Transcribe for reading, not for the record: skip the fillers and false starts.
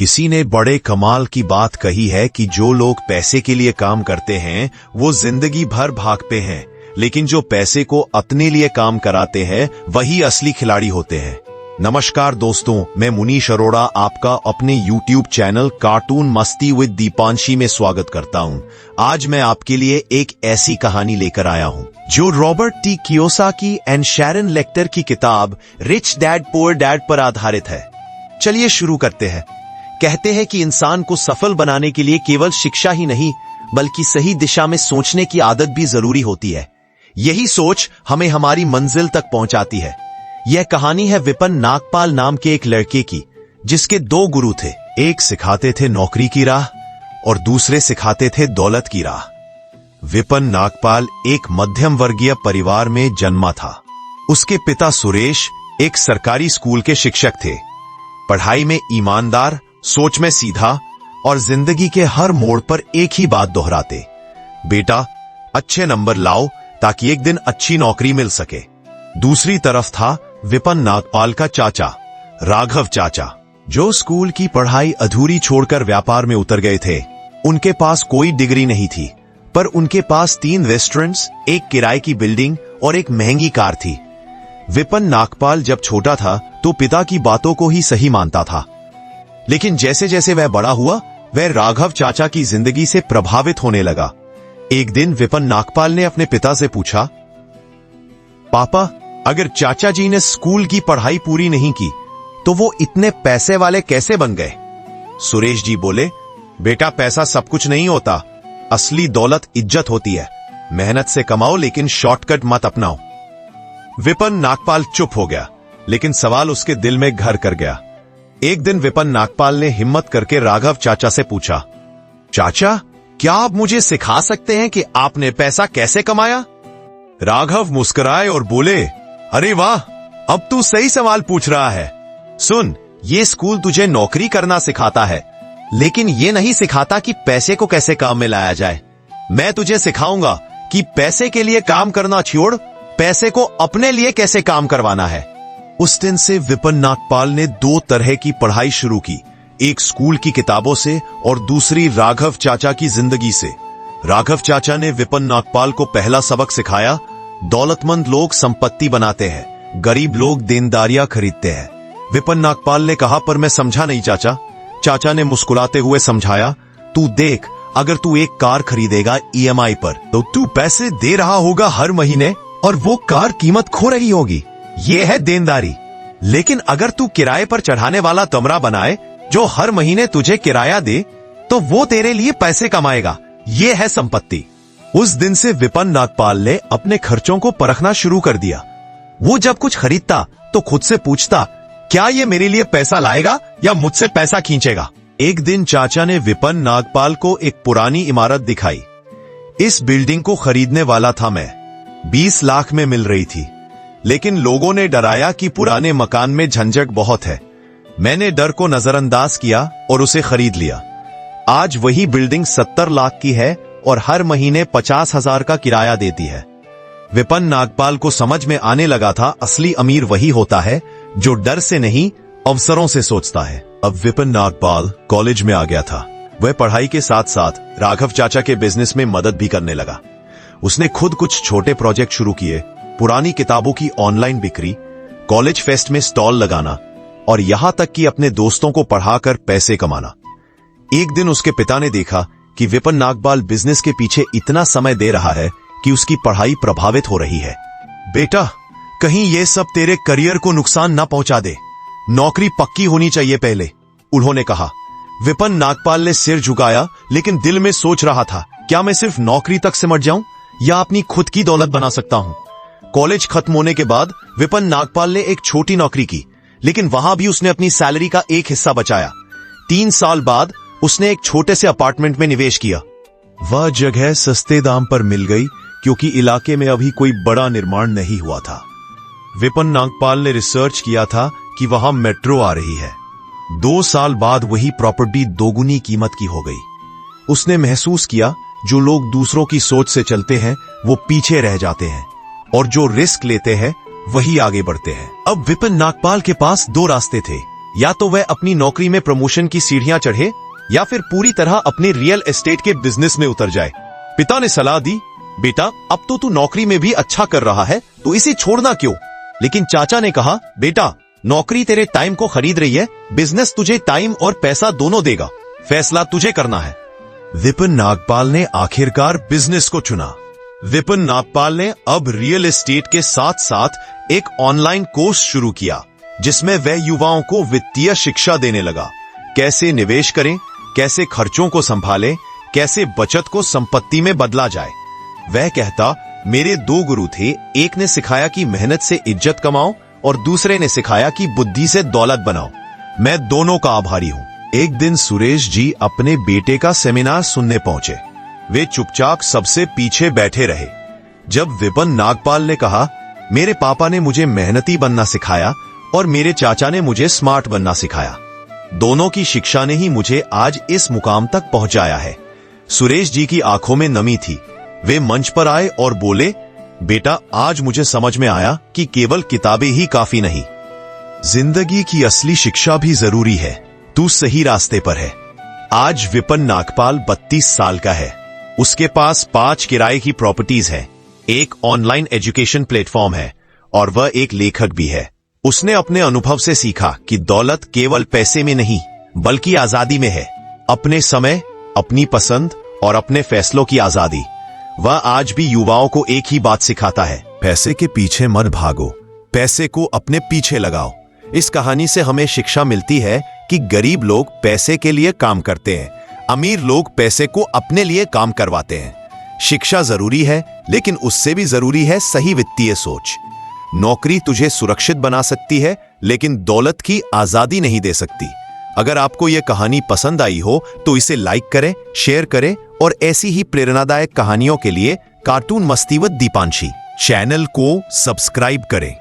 किसी ने बड़े कमाल की बात कही है कि जो लोग पैसे के लिए काम करते हैं वो जिंदगी भर भागते हैं, लेकिन जो पैसे को अपने लिए काम कराते हैं वही असली खिलाड़ी होते हैं। नमस्कार दोस्तों, मैं मुनीश अरोड़ा आपका अपने YouTube चैनल कार्टून मस्ती विद दीपांशी में स्वागत करता हूं। आज मैं आपके लिए एक ऐसी कहानी लेकर आया हूं जो Robert T Kiyosaki and Sharon lateral की किताब रिच डैड पुअर डैड पर आधारित है। चलिए शुरू करते हैं। कहते हैं कि इंसान को सफल बनाने के लिए केवल शिक्षा ही नहीं बल्कि सही दिशा में सोचने की आदत भी जरूरी होती है। यही सोच हमें हमारी मंजिल तक पहुंचाती है। यह कहानी है विपिन नागपाल नाम के एक लड़के की, जिसके दो गुरु थे। एक सिखाते थे नौकरी की राह और दूसरे सिखाते थे दौलत की राह। विपिन नागपाल एक मध्यम वर्गीय परिवार में जन्मा था। उसके पिता सुरेश एक सरकारी स्कूल के शिक्षक थे। पढ़ाई में ईमानदार, सोच में सीधा और जिंदगी के हर मोड़ पर एक ही बात दोहराते, बेटा अच्छे नंबर लाओ ताकि एक दिन अच्छी नौकरी मिल सके। दूसरी तरफ था विपिन नागपाल का चाचा राघव चाचा, जो स्कूल की पढ़ाई अधूरी छोड़कर व्यापार में उतर गए थे। उनके पास कोई डिग्री नहीं थी, पर उनके पास 3 रेस्टोरेंट्स, एक किराए की बिल्डिंग और एक महंगी कार थी। विपिन नागपाल जब छोटा था तो पिता की बातों को ही सही मानता था, लेकिन जैसे जैसे वह बड़ा हुआ वह राघव चाचा की जिंदगी से प्रभावित होने लगा। एक दिन विपिन नागपाल ने अपने पिता से पूछा, पापा, अगर चाचा जी ने स्कूल की पढ़ाई पूरी नहीं की तो वो इतने पैसे वाले कैसे बन गए? सुरेश जी बोले, बेटा पैसा सब कुछ नहीं होता, असली दौलत इज्जत होती है। मेहनत से कमाओ लेकिन शॉर्टकट मत अपनाओ। विपिन नागपाल चुप हो गया, लेकिन सवाल उसके दिल में घर कर गया। एक दिन विपिन नागपाल ने हिम्मत करके राघव चाचा से पूछा, चाचा, क्या आप मुझे सिखा सकते हैं कि आपने पैसा कैसे कमाया? राघव मुस्कुराए और बोले, अरे वाह, अब तू सही सवाल पूछ रहा है। सुन, ये स्कूल तुझे नौकरी करना सिखाता है, लेकिन ये नहीं सिखाता कि पैसे को कैसे काम में लाया जाए। मैं तुझे सिखाऊंगा कि पैसे के लिए काम करना छोड़ पैसे को अपने लिए कैसे काम करवाना है। उस दिन से विपिन नागपाल ने 2 तरह की पढ़ाई शुरू की, एक स्कूल की किताबों से और दूसरी राघव चाचा की जिंदगी से। राघव चाचा ने विपिन नागपाल को पहला सबक सिखाया, दौलतमंद लोग संपत्ति बनाते हैं, गरीब लोग देनदारियां खरीदते हैं। विपिन नागपाल ने कहा, पर मैं समझा नहीं चाचा। चाचा ने मुस्कुराते हुए समझाया, तू देख, अगर तू एक कार खरीदेगा EMI पर तो तू पैसे दे रहा होगा हर महीने और वो कार कीमत खो रही होगी। ये है देनदारी। लेकिन अगर तू किराए पर चढ़ाने वाला कमरा बनाए जो हर महीने तुझे किराया दे तो वो तेरे लिए पैसे कमाएगा। ये है संपत्ति। उस दिन से विपिन नागपाल ने अपने खर्चों को परखना शुरू कर दिया। वो जब कुछ खरीदता तो खुद से पूछता, क्या ये मेरे लिए पैसा लाएगा या मुझसे पैसा खींचेगा? एक दिन चाचा ने विपिन नागपाल को एक पुरानी इमारत दिखाई। इस बिल्डिंग को खरीदने वाला था मैं, 20 लाख में मिल रही थी, लेकिन लोगों ने डराया कि पुराने मकान में झंझट बहुत है। मैंने डर को नजरअंदाज किया और उसे खरीद लिया। आज वही बिल्डिंग 70 लाख की है और हर महीने 50,000 का किराया देती है। विपिन नागपाल को समझ में आने लगा था, असली अमीर वही होता है जो डर से नहीं अवसरों से सोचता है। अब विपिन नागपाल कॉलेज में आ गया था। वह पढ़ाई के साथ साथ राघव चाचा के बिजनेस में मदद भी करने लगा। उसने खुद कुछ छोटे प्रोजेक्ट शुरू किए, पुरानी किताबों की ऑनलाइन बिक्री, कॉलेज फेस्ट में स्टॉल लगाना और यहां तक कि अपने दोस्तों को पढ़ाकर पैसे कमाना। एक दिन उसके पिता ने देखा कि विपिन नागपाल बिजनेस के पीछे इतना समय दे रहा है कि उसकी पढ़ाई प्रभावित हो रही है। बेटा, कहीं ये सब तेरे करियर को नुकसान ना पहुंचा दे। नौकरी पक्की होनी चाहिए पहले, उन्होंने कहा। विपिन नागपाल ने सिर झुकाया, लेकिन दिल में सोच रहा था, क्या मैं सिर्फ नौकरी तक सिमट जाऊं या अपनी खुद की दौलत बना सकता हूं? कॉलेज खत्म होने के बाद विपिन नागपाल ने एक छोटी नौकरी की, लेकिन वहां भी उसने अपनी सैलरी का एक हिस्सा बचाया। 3 साल बाद उसने एक छोटे से अपार्टमेंट में निवेश किया। वह जगह सस्ते दाम पर मिल गई क्योंकि इलाके में अभी कोई बड़ा निर्माण नहीं हुआ था। विपिन नागपाल ने रिसर्च किया था कि वहां मेट्रो आ रही है। 2 साल बाद वही प्रॉपर्टी दोगुनी कीमत की हो गई। उसने महसूस किया, जो लोग दूसरों की सोच से चलते हैं वो पीछे रह जाते हैं और जो रिस्क लेते हैं वही आगे बढ़ते हैं। अब विपिन नागपाल के पास 2 रास्ते थे। या तो वह अपनी नौकरी में प्रमोशन की सीढ़ियां चढ़े या फिर पूरी तरह अपने रियल एस्टेट के बिजनेस में उतर जाए। पिता ने सलाह दी, बेटा अब तो तू नौकरी में भी अच्छा कर रहा है तो इसे छोड़ना क्यों। लेकिन चाचा ने कहा, बेटा नौकरी तेरे टाइम को खरीद रही है, बिजनेस तुझे टाइम और पैसा दोनों देगा, फैसला तुझे करना है। विपिन नागपाल ने आखिरकार बिजनेस को चुना। विपिन नागपाल ने अब रियल एस्टेट के साथ साथ एक ऑनलाइन कोर्स शुरू किया जिसमें वह युवाओं को वित्तीय शिक्षा देने लगा। कैसे निवेश करें, कैसे खर्चों को संभालें, कैसे बचत को संपत्ति में बदला जाए। वह कहता, मेरे दो गुरु थे, एक ने सिखाया कि मेहनत से इज्जत कमाओ और दूसरे ने सिखाया कि बुद्धि से दौलत बनाओ। मैं दोनों का आभारी हूं। एक दिन सुरेश जी अपने बेटे का सेमिनार सुनने पहुंचे। वे चुपचाप सबसे पीछे बैठे रहे। जब विपिन नागपाल ने कहा, मेरे पापा ने मुझे मेहनती बनना सिखाया और मेरे चाचा ने मुझे स्मार्ट बनना सिखाया। दोनों की शिक्षा ने ही मुझे आज इस मुकाम तक पहुंचाया है। सुरेश जी की आंखों में नमी थी। वे मंच पर आए और बोले, बेटा आज मुझे समझ में आया कि केवल किताबें ही काफी नहीं, जिंदगी की असली शिक्षा भी जरूरी है। तू सही रास्ते पर है। आज विपिन नागपाल 32 साल का है। उसके पास 5 किराए की प्रॉपर्टीज हैं, एक ऑनलाइन एजुकेशन प्लेटफॉर्म है और वह एक लेखक भी है। उसने अपने अनुभव से सीखा कि दौलत केवल पैसे में नहीं बल्कि आजादी में है। अपने समय, अपनी पसंद और अपने फैसलों की आजादी। वह आज भी युवाओं को एक ही बात सिखाता है, पैसे के पीछे मत भागो, पैसे को अपने पीछे लगाओ। इस कहानी से हमें शिक्षा मिलती है कि गरीब लोग पैसे के लिए काम करते हैं, अमीर लोग पैसे को अपने लिए काम करवाते हैं। शिक्षा जरूरी है लेकिन उससे भी जरूरी है सही वित्तीय सोच। नौकरी तुझे सुरक्षित बना सकती है लेकिन दौलत की आजादी नहीं दे सकती। अगर आपको यह कहानी पसंद आई हो तो इसे लाइक करें, शेयर करें और ऐसी ही प्रेरणादायक कहानियों के लिए कार्टून मस्ती विद दीपांशी चैनल को सब्सक्राइब करें।